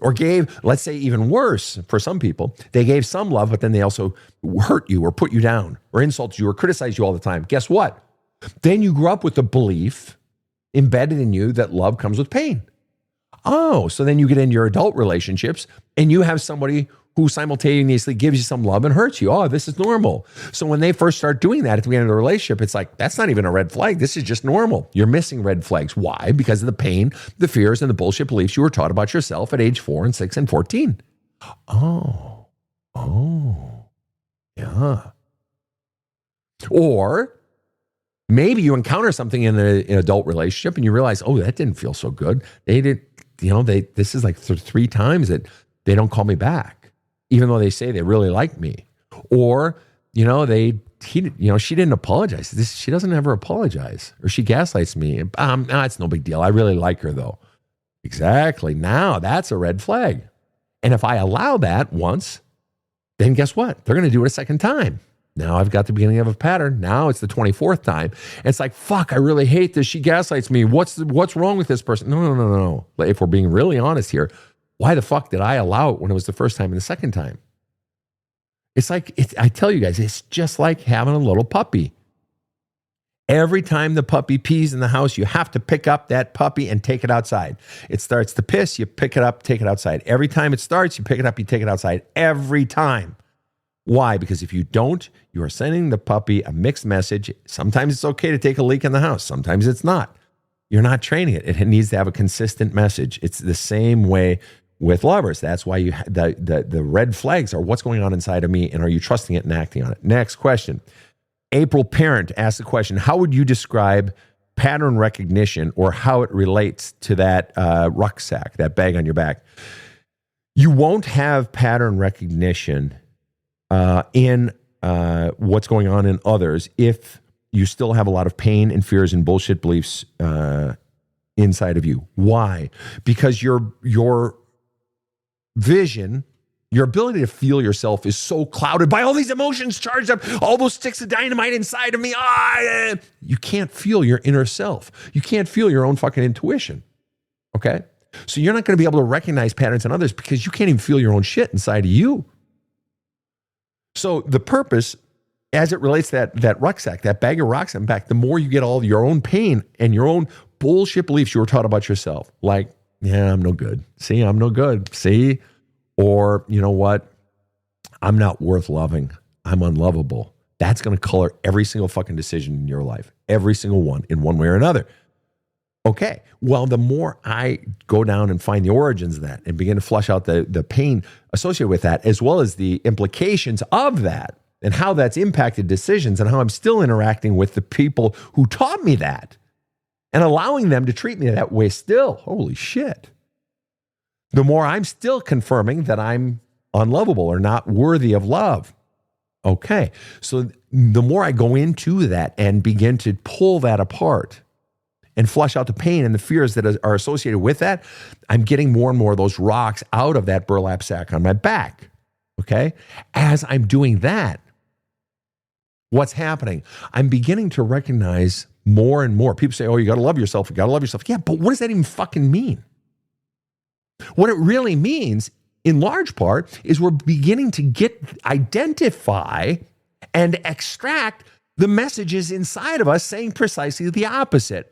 or gave, let's say even worse for some people, they gave some love, but then they also hurt you or put you down or insulted you or criticized you all the time. Guess what? Then you grew up with the belief embedded in you that love comes with pain. Oh, so then you get into your adult relationships and you have somebody who simultaneously gives you some love and hurts you. Oh, this is normal. So when they first start doing that at the beginning of the relationship, it's like, that's not even a red flag. This is just normal. You're missing red flags. Why? Because of the pain, the fears, and the bullshit beliefs you were taught about yourself at age 4 and 6 and 14. Oh, yeah. Or maybe you encounter something in an adult relationship and you realize, oh, that didn't feel so good. This is like 3 times that they don't call me back, even though they say they really like me. Or, she didn't apologize. She doesn't ever apologize, or she gaslights me. It's no big deal. I really like her though. Exactly. Now that's a red flag. And if I allow that once, then guess what? They're going to do it a second time. Now I've got the beginning of a pattern. Now it's the 24th time. And it's like, fuck, I really hate this. She gaslights me. What's wrong with this person? No. If we're being really honest here, why the fuck did I allow it when it was the first time and the second time? It's like, I tell you guys, it's just like having a little puppy. Every time the puppy pees in the house, you have to pick up that puppy and take it outside. It starts to piss, you pick it up, take it outside. Every time it starts, you pick it up, you take it outside. Every time. Why? Because if you don't, you are sending the puppy a mixed message. Sometimes it's okay to take a leak in the house. Sometimes it's not. You're not training it. It needs to have a consistent message. It's the same way with lovers. That's why you the red flags are what's going on inside of me, and are you trusting it and acting on it? Next question. April Parent asked the question, how would you describe pattern recognition or how it relates to that rucksack, that bag on your back? You won't have pattern recognition in what's going on in others if you still have a lot of pain and fears and bullshit beliefs inside of you. Why? Because your vision, your ability to feel yourself is so clouded by all these emotions charged up, all those sticks of dynamite inside of me. You can't feel your inner self. You can't feel your own fucking intuition. Okay? So you're not going to be able to recognize patterns in others because you can't even feel your own shit inside of you. So the purpose, as it relates to that rucksack, that bag of rocks in back, the more you get all your own pain and your own bullshit beliefs you were taught about yourself. Like, yeah, I'm no good. See, I'm no good. See? Or, you know what? I'm not worth loving. I'm unlovable. That's going to color every single fucking decision in your life. Every single one, in one way or another. Okay. Well, the more I go down and find the origins of that and begin to flush out the pain associated with that, as well as the implications of that and how that's impacted decisions and how I'm still interacting with the people who taught me that and allowing them to treat me that way still. Holy shit. The more I'm still confirming that I'm unlovable or not worthy of love. Okay. So the more I go into that and begin to pull that apart and flush out the pain and the fears that are associated with that, I'm getting more and more of those rocks out of that burlap sack on my back. Okay. As I'm doing that, what's happening? I'm beginning to recognize more and more. People say, oh, you got to love yourself. You got to love yourself. Yeah, but what does that even fucking mean? What it really means, in large part, is we're beginning to identify and extract the messages inside of us saying precisely the opposite.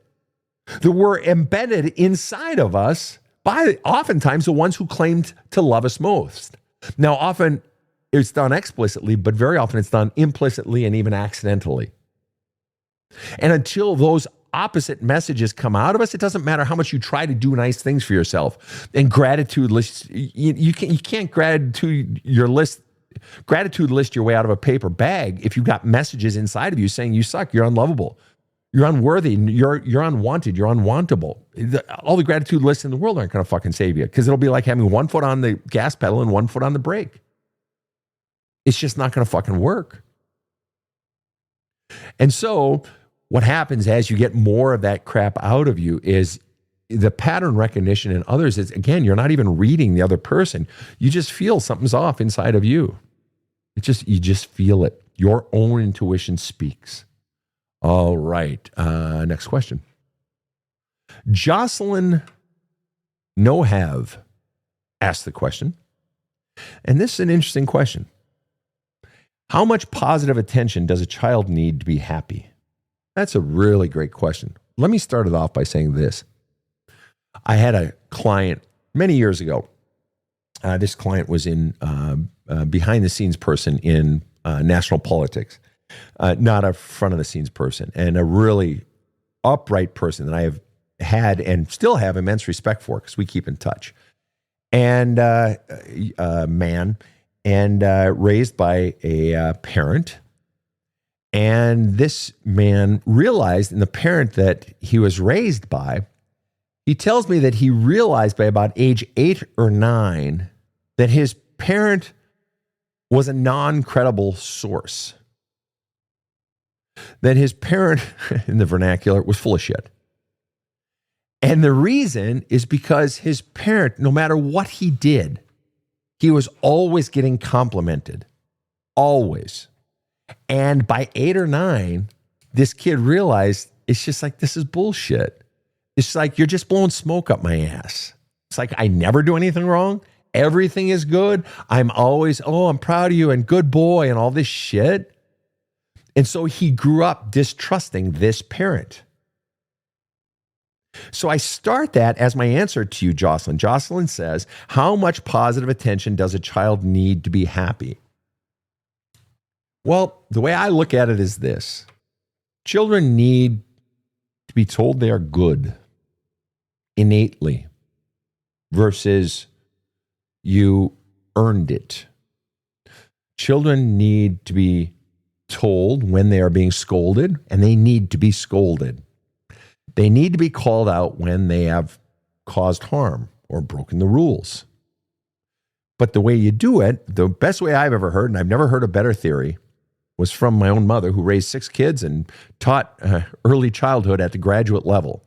That were embedded inside of us by oftentimes the ones who claimed to love us most. Now, often it's done explicitly, but very often it's done implicitly and even accidentally. And until those opposite messages come out of us, it doesn't matter how much you try to do nice things for yourself. And gratitude lists, you can't gratitude list your way out of a paper bag if you've got messages inside of you saying you suck, you're unlovable, you're unworthy, you're unwanted, you're unwantable. All the gratitude lists in the world aren't going to fucking save you, because it'll be like having one foot on the gas pedal and one foot on the brake. It's just not going to fucking work. And so what happens as you get more of that crap out of you is the pattern recognition in others is, again, you're not even reading the other person. You just feel something's off inside of you. You just feel it. Your own intuition speaks. All right. Next question. Jocelyn Nohave asked the question, and this is an interesting question. How much positive attention does a child need to be happy? That's a really great question. Let me start it off by saying this. I had a client many years ago. This client was in behind the scenes person in national politics, not a front of the scenes person, and a really upright person that I have had and still have immense respect for because we keep in touch. And man, and raised by a parent. And this man realized, and the parent that he was raised by, he tells me that he realized by about age 8 or 9 that his parent was a non-credible source. That his parent, in the vernacular, was full of shit. And the reason is because his parent, no matter what he did, he was always getting complimented. Always. And by 8 or 9, this kid realized it's just like, this is bullshit. It's like, you're just blowing smoke up my ass. It's like, I never do anything wrong. Everything is good. I'm always, I'm proud of you and good boy and all this shit. And so he grew up distrusting this parent. So I start that as my answer to you, Jocelyn. Jocelyn says, how much positive attention does a child need to be happy? Well, the way I look at it is this. Children need to be told they are good innately versus you earned it. Children need to be told when they are being scolded, and they need to be scolded. They need to be called out when they have caused harm or broken the rules. But the way you do it, the best way I've ever heard, and I've never heard a better theory, was from my own mother who raised 6 kids and taught early childhood at the graduate level.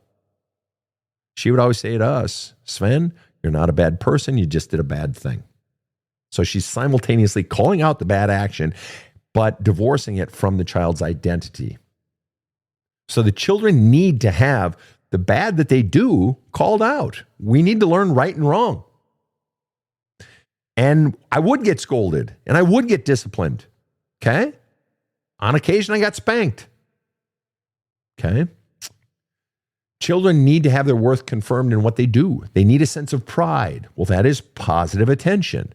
She would always say to us, Sven, you're not a bad person, you just did a bad thing. So she's simultaneously calling out the bad action, but divorcing it from the child's identity. So the children need to have the bad that they do called out. We need to learn right and wrong. And I would get scolded and I would get disciplined. Okay? On occasion, I got spanked. Okay? Children need to have their worth confirmed in what they do. They need a sense of pride. Well, that is positive attention.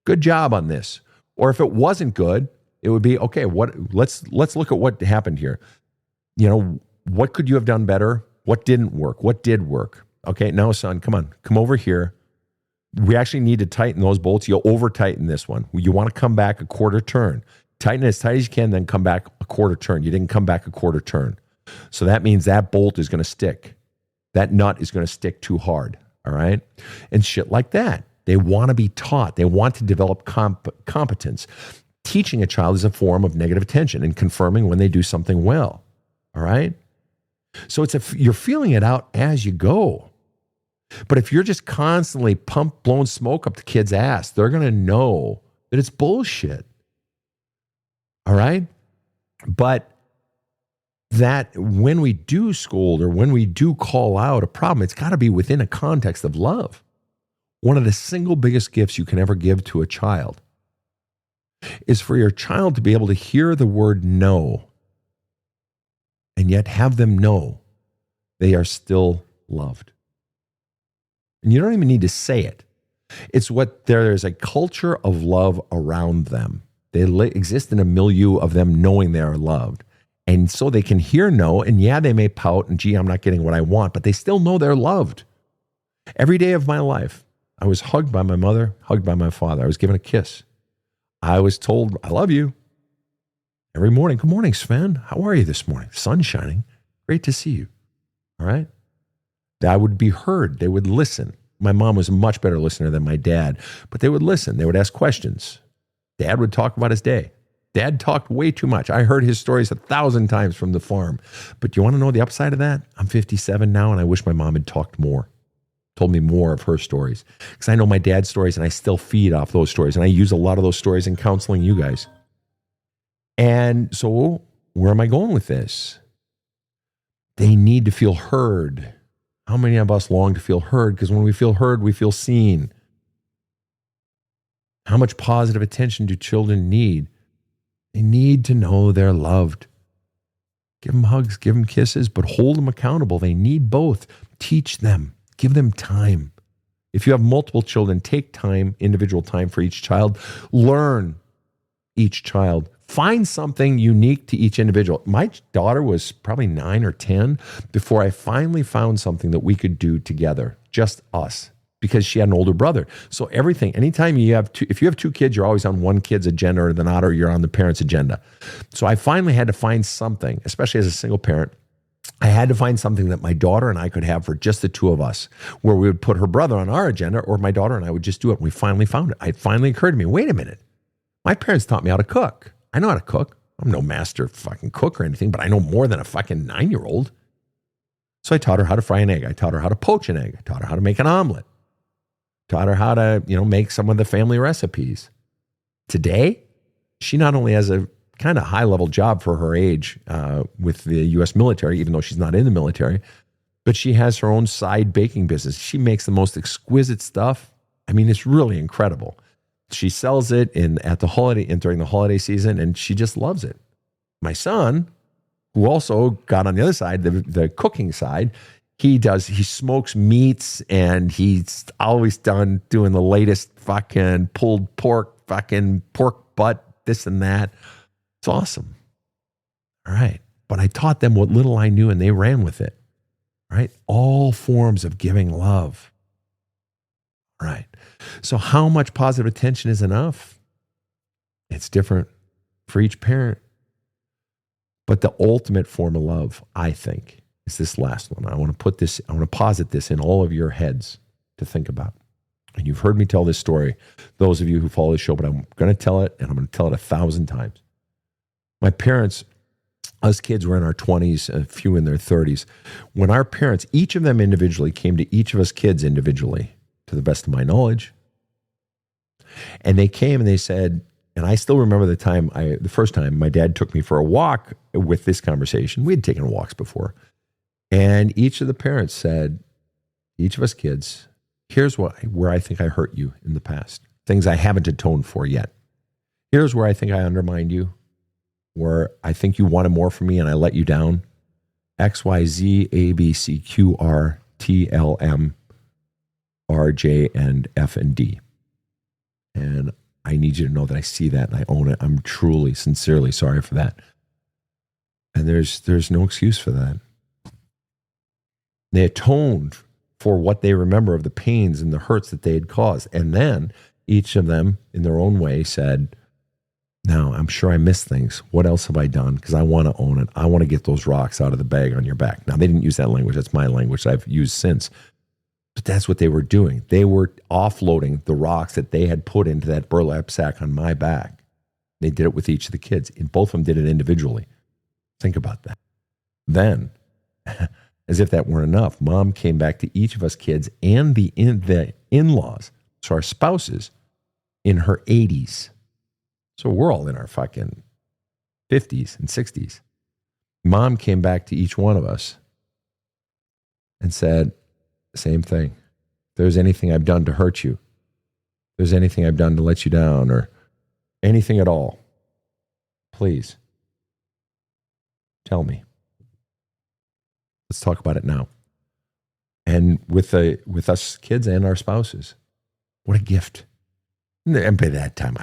Good job on this. Or if it wasn't good, it would be, okay, let's look at what happened here. What could you have done better? What didn't work? What did work? Okay, now son, come over here. We actually need to tighten those bolts. You'll over tighten this one. You want to come back a quarter turn. Tighten it as tight as you can, then come back a quarter turn. You didn't come back a quarter turn. So that means that bolt is going to stick. That nut is going to stick too hard. All right. And shit like that. They want to be taught. They want to develop competence. Teaching a child is a form of negative attention and confirming when they do something well. All right. So you're feeling it out as you go. But if you're just constantly blowing smoke up the kid's ass, they're going to know that it's bullshit. All right. But that when we do scold or when we do call out a problem, it's got to be within a context of love. One of the single biggest gifts you can ever give to a child is for your child to be able to hear the word no and yet have them know they are still loved. And you don't even need to say it. It's there's a culture of love around them. They exist in a milieu of them knowing they are loved. And so they can hear no, and yeah, they may pout and gee, I'm not getting what I want, but they still know they're loved. Every day of my life, I was hugged by my mother, hugged by my father. I was given a kiss. I was told, I love you. Every morning, good morning, Sven. How are you this morning? Sun's shining. Great to see you. All right. I would be heard. They would listen. My mom was a much better listener than my dad, but they would listen. They would ask questions. Dad would talk about his day. Dad talked way too much. I heard his stories 1,000 times from the farm. But you want to know the upside of that? I'm 57 now, and I wish my mom had talked more, told me more of her stories. Because I know my dad's stories, and I still feed off those stories. And I use a lot of those stories in counseling you guys. And so where am I going with this? They need to feel heard. How many of us long to feel heard? Because when we feel heard, we feel seen. How much positive attention do children need? They need to know they're loved. Give them hugs, give them kisses, but hold them accountable. They need both. Teach them. Give them time. If you have multiple children, take time, individual time for each child. Learn each child. Find something unique to each individual. My daughter was probably 9 or 10 before I finally found something that we could do together, just us, because she had an older brother. So everything, anytime if you have 2 kids, you're always on one kid's agenda or not, or you're on the parent's agenda. So I finally had to find something, especially as a single parent. I had to find something that my daughter and I could have for just the 2 of us, where we would put her brother on our agenda, or my daughter and I would just do it. We finally found it. It finally occurred to me, wait a minute. My parents taught me how to cook. I know how to cook. I'm no master fucking cook or anything, but I know more than a fucking 9-year-old. So I taught her how to fry an egg. I taught her how to poach an egg. I taught her how to make an omelet. Taught her how to, make some of the family recipes. Today, she not only has a kind of high-level job for her age with the U.S. military, even though she's not in the military. But she has her own side baking business. She makes the most exquisite stuff. I mean, it's really incredible. She sells it during the holiday season, and she just loves it. My son, who also got on the other side, the cooking side, he smokes meats, and he's always doing the latest fucking pulled pork, fucking pork butt, this and that. It's awesome. All right. But I taught them what little I knew, and they ran with it. Right? All forms of giving love. Right. So how much positive attention is enough? It's different for each parent. But the ultimate form of love, I think, is this last one. I want to posit this in all of your heads to think about. And you've heard me tell this story, those of you who follow the show, but I'm going to tell it, and I'm going to tell it 1,000 times. My parents, us kids were in our 20s, a few in their 30s. When our parents, each of them individually, came to each of us kids individually, to the best of my knowledge, and they came and they said, and I still remember the first time my dad took me for a walk with this conversation. We had taken walks before. And each of the parents said, each of us kids, here's where I think I hurt you in the past. Things I haven't atoned for yet. Here's where I think I undermined you, where I think you wanted more from me and I let you down. X, Y, Z, A, B, C, Q, R, T, L, M, R, J, and F, and D. And I need you to know that I see that and I own it. I'm truly, sincerely sorry for that. And there's no excuse for that. They atoned for what they remember of the pains and the hurts that they had caused. And then each of them, in their own way, said, now, I'm sure I missed things. What else have I done? Because I want to own it. I want to get those rocks out of the bag on your back. Now, they didn't use that language. That's my language that I've used since. But that's what they were doing. They were offloading the rocks that they had put into that burlap sack on my back. They did it with each of the kids. And both of them did it individually. Think about that. Then, as if that weren't enough, Mom came back to each of us kids and the in-laws, so our spouses, in her 80s. So we're all in our fucking 50s and 60s. Mom came back to each one of us and said, same thing. If there's anything I've done to hurt you, if there's anything I've done to let you down or anything at all, please tell me. Let's talk about it now. And with us kids and our spouses, what a gift. And by that time,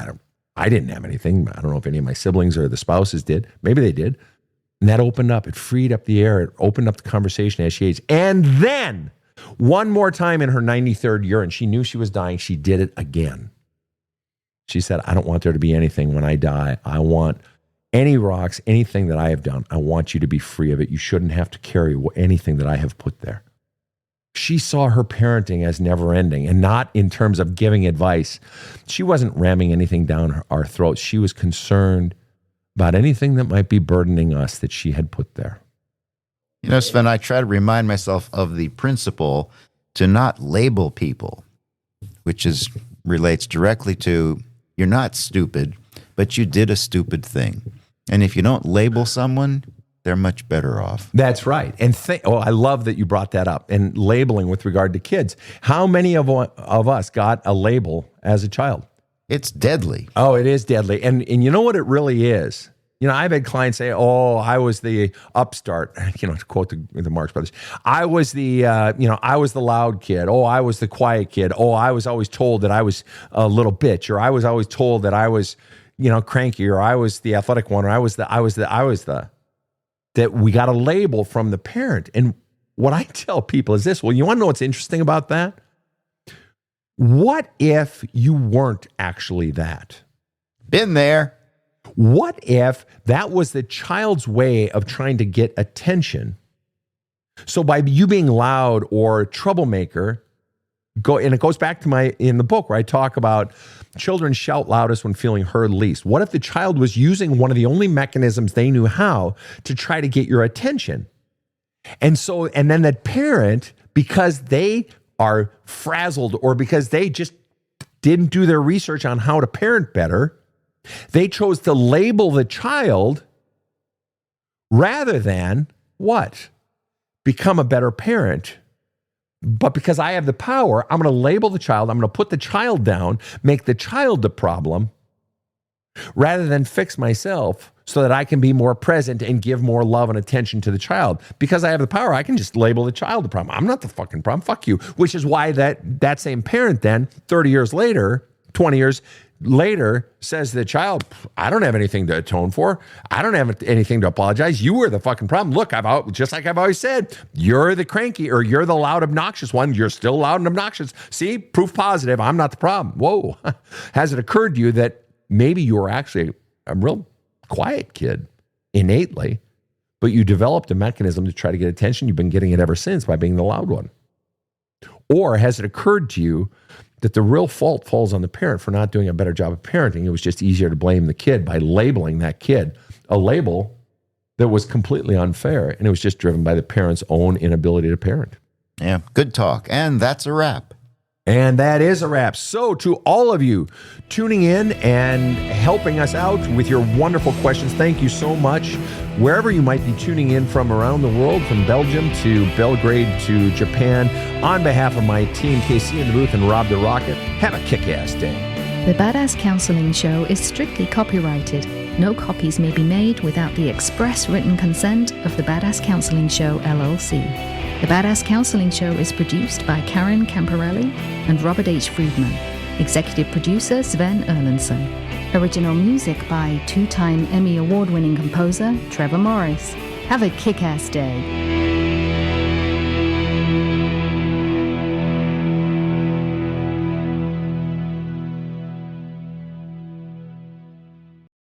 I didn't have anything. I don't know if any of my siblings or the spouses did. Maybe they did. And that opened up. It freed up the air. It opened up the conversation as she aged. And then, one more time in her 93rd year, and she knew she was dying, she did it again. She said, I don't want there to be anything when I die. I want any rocks, anything that I have done. I want you to be free of it. You shouldn't have to carry anything that I have put there. She saw her parenting as never ending and not in terms of giving advice. She wasn't ramming anything down our throats. She was concerned about anything that might be burdening us that she had put there. You know, Sven, I try to remind myself of the principle to not label people, which relates directly to you're not stupid, but you did a stupid thing. And if you don't label someone, they're much better off. That's right. And I love that you brought that up. And labeling with regard to kids. How many of us got a label as a child? It's deadly. Oh, it is deadly. And you know what it really is? You know, I've had clients say, oh, I was the upstart, you know, to quote the Marx Brothers. I was the loud kid. Oh, I was the quiet kid. Oh, I was always told that I was a little bitch, or I was always told that I was, you know, cranky, or I was the athletic one, or I was the, that we got a label from the parent. And what I tell people is this, well, you want to know what's interesting about that? What if you weren't actually that? Been there. What if that was the child's way of trying to get attention? So by you being loud or troublemaker, and it goes back to in the book where I talk about children shout loudest when feeling heard least. What if the child was using one of the only mechanisms they knew how to try to get your attention? And then that parent, because they are frazzled or because they just didn't do their research on how to parent better, They chose to label the child rather than what? Become a better parent. But because I have the power, I'm going to label the child. I'm going to put the child down, make the child the problem, rather than fix myself so that I can be more present and give more love and attention to the child. Because I have the power, I can just label the child the problem. I'm not the fucking problem. Fuck you. Which is why that same parent then, 30 years later, 20 years later, says to the child, I don't have anything to atone for. I don't have anything to apologize. You were the fucking problem. Look, just like I've always said, you're the cranky or you're the loud, obnoxious one. You're still loud and obnoxious. See, proof positive. I'm not the problem. Whoa. Has it occurred to you that maybe you were actually a real quiet kid innately, but you developed a mechanism to try to get attention? You've been getting it ever since by being the loud one. Or has it occurred to you that the real fault falls on the parent for not doing a better job of parenting? It was just easier to blame the kid by labeling that kid a label that was completely unfair, and it was just driven by the parent's own inability to parent. Yeah, good talk. And that's a wrap. And that is a wrap. So to all of you tuning in and helping us out with your wonderful questions, thank you so much. Wherever you might be tuning in from around the world, from Belgium to Belgrade to Japan, on behalf of my team, KC in the booth and Rob the Rocket, have a kick-ass day. The Badass Counseling Show is strictly copyrighted. No copies may be made without the express written consent of the Badass Counseling Show, LLC. The Badass Counseling Show is produced by Karen Camparelli and Robert H. Friedman. Executive producer Sven Erlandson. Original music by two-time Emmy Award-winning composer Trevor Morris. Have a kick-ass day.